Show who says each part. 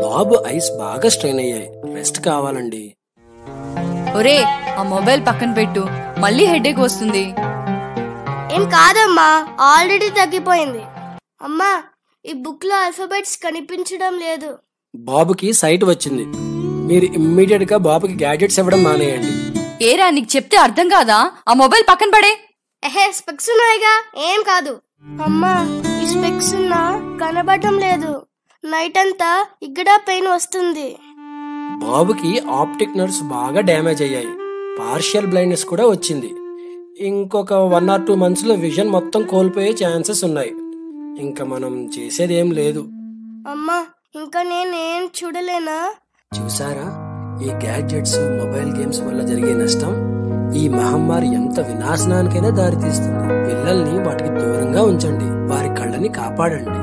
Speaker 1: బాబు ice బాగా strain అయ్యాయి, rest కావాలండి.
Speaker 2: ఒరే, ఆ మొబైల్ పక్కన పెట్టు, మళ్ళీ హెడేక్ వస్తుంది.
Speaker 3: ఏం కాదమ్మా, ఆల్రెడీ తగ్గిపోయింది. అమ్మా, ఈ బుక్ లో ఆల్ఫాబెట్స్ కనిపించడం లేదు.
Speaker 1: బాబుకి సైట్ వచ్చింది. మీరు ఇమ్మీడియట్ గా బాబుకి గ్యాడ్జెట్స్ ఇవ్వడం మానేయండి.
Speaker 2: ఏరా, నీకు చెప్తే అర్థం కాదా? ఆ మొబైల్ పక్కన పడే.
Speaker 3: స్పెక్స్ ఉన్నాయిగా, ఏం కాదు. అమ్మా, ఈ స్పెక్స్ ఉన్నా కనబడటం లేదు. నైట్ అంతా ఇక్కడ పెయిన్ వస్తుంది.
Speaker 1: బాబుకి ఆప్టిక్ నర్వ్స్ బాగా డ్యామేజ్ అయ్యాయి, పార్షియల్ బ్లైండ్నెస్ కూడా వచ్చింది. ఇంకొక 1 or 2 months లో విజన్ మొత్తం కోల్పోయే ఛాన్సెస్ ఉన్నాయి. ఇంకా మనం చేసేది ఏం లేదు.
Speaker 3: అమ్మా, ఇంకా నేనేం చూడలేనా?
Speaker 1: చూసారా, ఈ గ్యాడ్జెట్స్, మొబైల్ గేమ్స్ వల్ల జరిగే నష్టం. ఈ మహమ్మారి ఎంత వినాశనానికైనా దారితీస్తుంది. పిల్లల్ని వాటికి దూరంగా ఉంచండి, వారి కళ్ళని కాపాడండి.